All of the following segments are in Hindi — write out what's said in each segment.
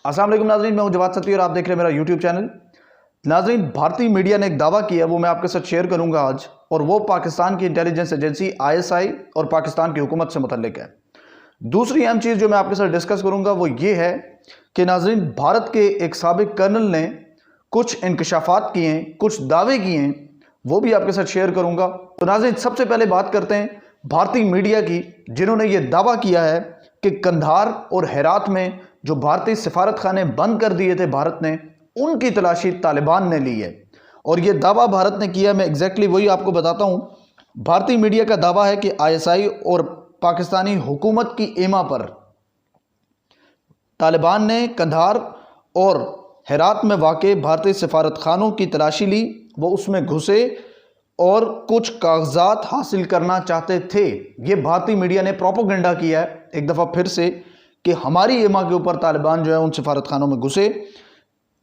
अस्सलाम वालेकुम नाज़रीन, मैं हूं जवाद सती और आप देख रहे हैं मेरा यूट्यूब चैनल। नाज़रीन, भारतीय मीडिया ने एक दावा किया, वो मैं आपके साथ शेयर करूंगा आज, और वो पाकिस्तान की इंटेलिजेंस एजेंसी ISI और पाकिस्तान की हुकूमत से मुतल्लिक है। दूसरी अहम चीज़ जो मैं आपके साथ डिस्कस करूंगा वो ये है कि नाज़रीन, भारत के एक साबिक कर्नल ने कुछ इंकशाफात किए हैं, कुछ दावे किए हैं, वो भी आपके साथ शेयर करूंगा। तो नाज़रीन, सबसे पहले बात करते हैं भारतीय मीडिया की, जिन्होंने ये दावा किया है कि कंधार और हेरात में जो भारतीय सिफारत खाने बंद कर दिए थे भारत ने, उनकी तलाशी तालिबान ने ली है। और ये दावा भारत ने किया, मैं एग्जैक्टली वही आपको बताता हूँ। भारतीय मीडिया का दावा है कि ISI और पाकिस्तानी हुकूमत की एमा पर तालिबान ने कंधार और हेरात में वाक़ भारतीय सिफारत खानों की तलाशी ली, वो उसमें घुसे और कुछ कागजात हासिल करना चाहते थे। ये भारतीय मीडिया ने प्रोपोगंडा किया है एक दफ़ा फिर से कि हमारी एमा के ऊपर तालिबान जो है उन सिफारत खानों में घुसे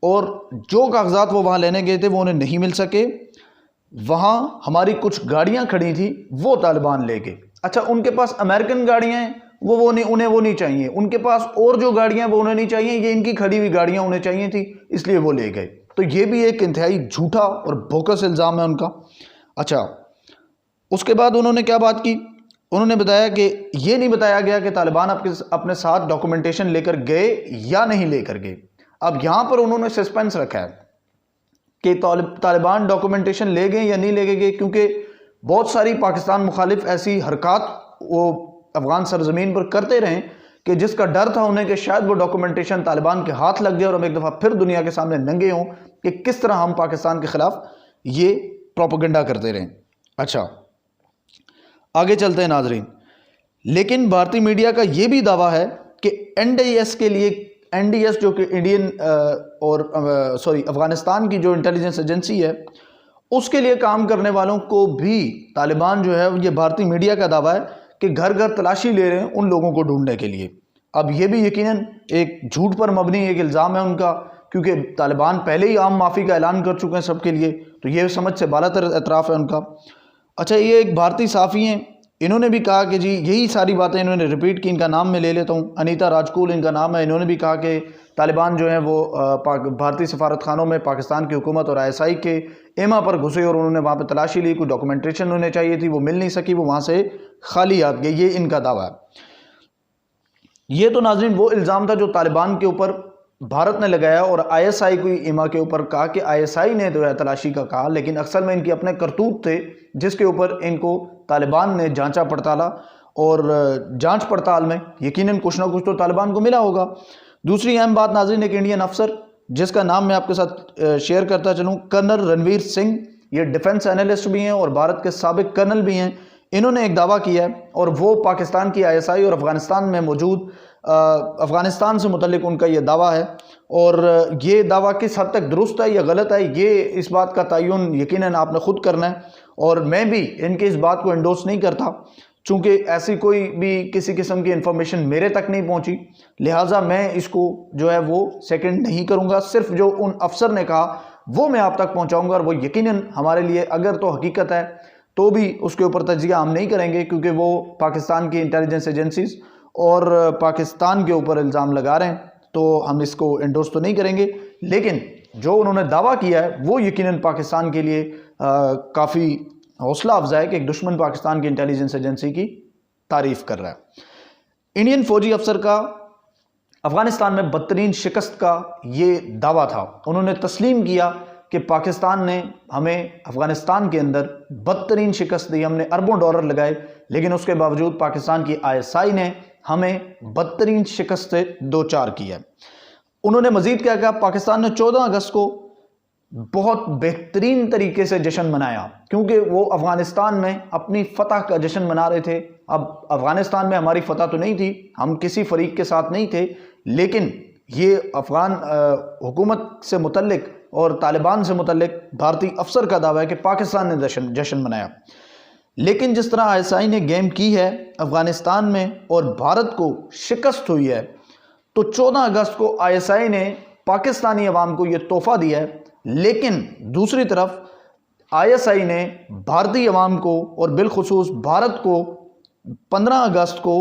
और जो कागजात वो वहाँ लेने गए थे वो उन्हें नहीं मिल सके। वहाँ हमारी कुछ गाड़ियाँ खड़ी थी, वो तालिबान ले गए। अच्छा, उनके पास अमेरिकन गाड़ियाँ हैं, उन्हें वो नहीं चाहिए। उनके पास और जो गाड़ियाँ वो उन्हें नहीं चाहिए, ये इनकी खड़ी हुई गाड़ियाँ उन्हें चाहिए थी, इसलिए वो ले गए। तो ये भी एक इंतहाई झूठा और बोकस इल्ज़ाम है उनका। अच्छा, उसके बाद उन्होंने क्या बात की? उन्होंने बताया कि ये नहीं बताया गया कि तालिबान अपने साथ डॉक्यूमेंटेशन लेकर गए या नहीं लेकर गए। अब यहाँ पर उन्होंने सस्पेंस रखा है कि तालिबान डॉक्यूमेंटेशन ले गए या नहीं ले गए, क्योंकि बहुत सारी पाकिस्तान मुखालिफ ऐसी हरकत वो अफगान सरजमीन पर करते रहे कि जिसका डर था उन्हें कि शायद वो डॉक्यूमेंटेशन तालिबान के हाथ लग गए और हम एक दफ़ा फिर दुनिया के सामने नंगे हों कि किस तरह हम पाकिस्तान के ख़िलाफ़ ये प्रोपेगेंडा करते रहें। अच्छा, आगे चलते हैं नाजरीन। लेकिन भारतीय मीडिया का यह भी दावा है कि NDS के लिए, NDS जो कि अफगानिस्तान की जो इंटेलिजेंस एजेंसी है, उसके लिए काम करने वालों को भी तालिबान जो है, ये भारतीय मीडिया का दावा है कि घर घर तलाशी ले रहे हैं उन लोगों को ढूंढने के लिए। अब ये भी यकीनन एक झूठ पर मबनी एक इल्ज़ाम है उनका, क्योंकि तालिबान पहले ही आम माफ़ी का ऐलान कर चुके हैं सबके लिए, तो ये समझ से बालातर एतराफ़ है उनका। अच्छा, ये एक भारतीय साफ़ी हैं, इन्होंने भी कहा कि जी यही सारी बातें इन्होंने रिपीट की। इनका नाम मैं ले लेता हूँ, अनीता राजकुल इनका नाम है। इन्होंने भी कहा कि तालिबान जो है वो भारतीय सफारत खानों में पाकिस्तान की हुकूमत और ISI के एमा पर घुसे और उन्होंने वहाँ पर तलाशी ली। कोई डॉक्यूमेंटेशन उन्हें चाहिए थी, वो मिल नहीं सकी, वो वहाँ से खाली हाथ गए। ये इनका दावा है। ये तो नाज़रीन वो इल्ज़ाम था जो तालिबान के ऊपर भारत ने लगाया और ISI को एमा के ऊपर कहा कि ISI ने जो है तलाशी का कहा, लेकिन अक्सर में इनके अपने करतूत थे जिसके ऊपर इनको तालिबान ने जांचा पड़ताला, और जांच पड़ताल में यकीनन कुछ ना कुछ तो तालिबान को मिला होगा। दूसरी अहम बात नाज़रीन, एक इंडियन अफसर जिसका नाम मैं आपके साथ शेयर करता चलूँ, कर्नल रणवीर सिंह, ये डिफेंस एनालिस्ट भी हैं और भारत के साबिक कर्नल भी हैं। इन्होंने एक दावा किया है और वो पाकिस्तान की ISI और अफगानिस्तान में मौजूद अफगानिस्तान से मुतल्लिक उनका ये दावा है, और ये दावा किस हद तक दुरुस्त है या गलत है, ये इस बात का तयन यकीनन आपने खुद करना है। और मैं भी इनकी इस बात को एंडोर्स नहीं करता, चूँकि ऐसी कोई भी किसी किस्म की इन्फॉर्मेशन मेरे तक नहीं पहुँची, लिहाजा मैं इसको जो है वो सेकंड नहीं करूँगा। सिर्फ जो उन अफसर ने कहा वो मैं आप तक पहुँचाऊँगा, और वो यकीनन हमारे लिए अगर तो हकीकत है तो भी उसके ऊपर तजिया हम नहीं करेंगे, क्योंकि वो पाकिस्तान की इंटेलिजेंस एजेंसीज और पाकिस्तान के ऊपर इल्ज़ाम लगा रहे हैं, तो हम इसको एंडोर्स तो नहीं करेंगे। लेकिन जो उन्होंने दावा किया है वो यकीनन पाकिस्तान के लिए काफ़ी हौसला अफजा है कि एक दुश्मन पाकिस्तान की इंटेलिजेंस एजेंसी की तारीफ़ कर रहा है। इंडियन फौजी अफसर का अफगानिस्तान में बदतरीन शिकस्त का ये दावा था। उन्होंने तस्लीम किया कि पाकिस्तान ने हमें अफगानिस्तान के अंदर बदतरीन शिकस्त दी, हमने अरबों डॉलर लगाए, लेकिन उसके बावजूद पाकिस्तान की ISI ने हमें बदतरीन शिकस्त से दो चार किया। उन्होंने मजीद क्या कहा, पाकिस्तान ने 14 अगस्त को बहुत बेहतरीन तरीके से जश्न मनाया, क्योंकि वो अफगानिस्तान में अपनी फतह का जश्न मना रहे थे। अब अफगानिस्तान में हमारी फतह तो नहीं थी, हम किसी फरीक के साथ नहीं थे, लेकिन ये अफगान हुकूमत से मुतल्लिक और तालिबान से मुतल्लिक भारतीय अफसर का दावा है कि पाकिस्तान ने जश्न मनाया। लेकिन जिस तरह ISI ने गेम की है अफगानिस्तान में और भारत को शिकस्त हुई है, तो 14 अगस्त को ISI ने पाकिस्तानी अवाम को यह तोहफा दिया है, लेकिन दूसरी तरफ ISI ने भारतीय अवाम को और बिलखुसूस भारत को 15 अगस्त को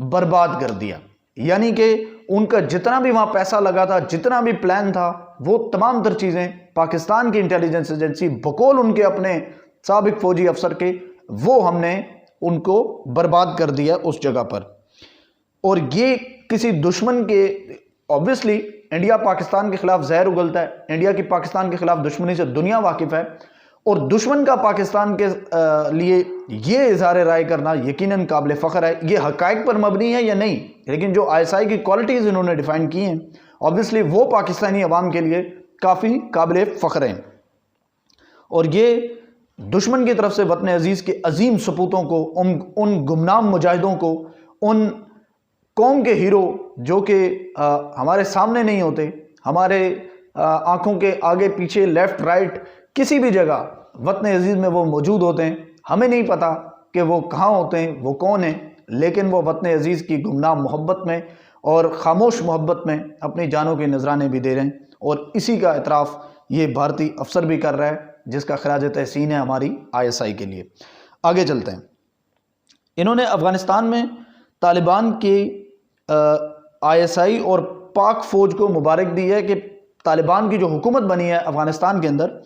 बर्बाद कर दिया। यानी कि उनका जितना भी वहाँ पैसा लगा था, जितना भी प्लान था, वो तमाम तर चीज़ें पाकिस्तान की इंटेलिजेंस एजेंसी बकौल उनके अपने साबिक फौजी अफसर के, वो हमने उनको बर्बाद कर दिया उस जगह पर। और ये किसी दुश्मन के, ऑब्वियसली इंडिया पाकिस्तान के खिलाफ जहर उगलता है, इंडिया की पाकिस्तान के खिलाफ दुश्मनी से दुनिया वाकिफ़ है, और दुश्मन का पाकिस्तान के लिए ये इजहार राय करना यकीनन काबिल फ़ख्र है। ये हक़ाइक़ पर मबनी है या नहीं, लेकिन जो ISI की क्वालिटीज़ इन्होंने डिफ़ाइन की हैं, ऑब्वियसली वो पाकिस्तानी अवाम के लिए काफ़ी काबिल फ़ख्र हैं। और ये दुश्मन की तरफ से वतन अजीज़ के अजीम सपूतों को, उन गुमनाम मुजाहिदों को, उन कौम के हीरो जो कि हमारे सामने नहीं होते, हमारे आंखों के आगे पीछे, लेफ़्ट राइट, किसी भी जगह वतन अजीज़ में वो मौजूद होते हैं। हमें नहीं पता कि वो कहाँ होते हैं, वो कौन हैं, लेकिन वो वतन अजीज़ की गुमनाम मोहब्बत में और ख़ामोश मोहब्बत में अपनी जानों के नजराने भी दे रहे हैं। और इसी का एतराफ़ ये भारतीय अफसर भी कर रहा है, जिसका खराज तहसीन है हमारी ISI के लिए। आगे चलते हैं। इन्होंने अफ़गानिस्तान में तालिबान के ISI और पाक फ़ौज को मुबारक दी है कि तालिबान की जो हुकूमत बनी है अफ़गानिस्तान के अंदर,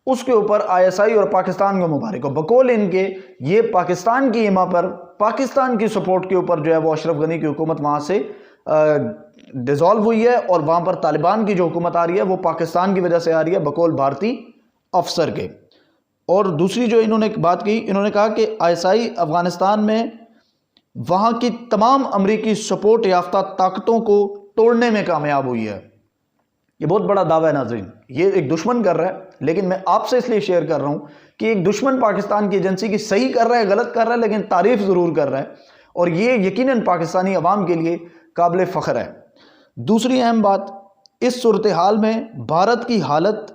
उसके ऊपर ISI और पाकिस्तान को मुबारक हो। बकौल इनके ये पाकिस्तान की इमा पर, पाकिस्तान की सपोर्ट के ऊपर जो है वो अशरफ गनी की हुकूमत वहाँ से डिज़ोल्व हुई है, और वहाँ पर तालिबान की जो हुकूमत आ रही है वो पाकिस्तान की वजह से आ रही है, बकौल भारतीय अफसर के। और दूसरी जो इन्होंने बात की, इन्होंने कहा कि ISI अफ़गानिस्तान में वहाँ की तमाम अमरीकी सपोर्ट याफ्ता ताकतों को तोड़ने में कामयाब हुई है। ये बहुत बड़ा दावा है नाज़रीन, ये एक दुश्मन कर रहा है, लेकिन मैं आपसे इसलिए शेयर कर रहा हूँ कि एक दुश्मन पाकिस्तान की एजेंसी की सही कर रहा है, गलत कर रहा है, लेकिन तारीफ ज़रूर कर रहा है, और ये यकीनन पाकिस्तानी अवाम के लिए काबिल फ़ख्र है। दूसरी अहम बात, इस सूरत हाल में भारत की हालत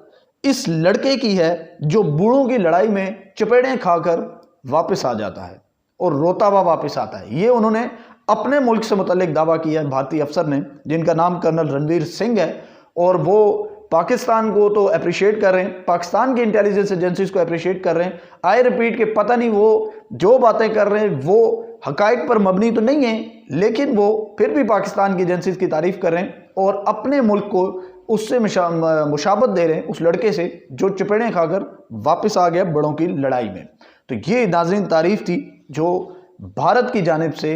इस लड़के की है जो बूढ़ों की लड़ाई में चपेड़ें खाकर वापस आ जाता है और रोता हुआ वापस आता है। ये उन्होंने अपने मुल्क से मुतल्लिक दावा किया है भारतीय अफसर ने, जिनका नाम कर्नल रणवीर सिंह है, और वो पाकिस्तान को तो अप्रिशिएट कर रहे हैं, पाकिस्तान की इंटेलिजेंस एजेंसीज को अप्रिशिएट कर रहे हैं। आई रिपीट के पता नहीं वो जो बातें कर रहे हैं वो हक़ाइक़ पर मबनी तो नहीं है, लेकिन वो फिर भी पाकिस्तान की एजेंसीज की तारीफ़ कर रहे हैं और अपने मुल्क को उससे मुशाबत दे रहे हैं, उस लड़के से जो चपेड़ें खाकर वापस आ गया बड़ों की लड़ाई में। तो ये नाज़रीन तारीफ़ थी जो भारत की जानिब से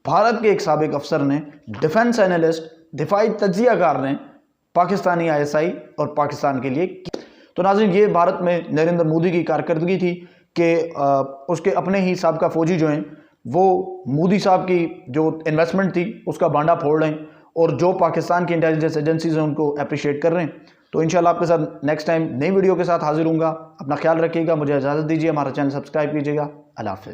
भारत के एक साबिक अफसर ने, डिफेंस एनालिस्ट, दिफाई तज्जियाकार ने पाकिस्तानी ISI और पाकिस्तान के लिए की। तो नाज़रीन, ये भारत में नरेंद्र मोदी की कारकर्दगी थी कि उसके अपने ही साबिक़ा फ़ौजी जो हैं वो मोदी साहब की जो इन्वेस्टमेंट थी उसका बांडा फोड़ रहे हैं, और जो पाकिस्तान की इंटेलिजेंस एजेंसीज हैं उनको अप्रिशिएट कर रहे हैं। तो इंशाल्लाह आपके साथ नेक्स्ट टाइम नई वीडियो के साथ हाजिर हूँगा। अपना ख्याल रखिएगा, मुझे इजाज़त दीजिए, हमारा चैनल सब्सक्राइब कीजिएगा। अल्लाह हाफ़िज़।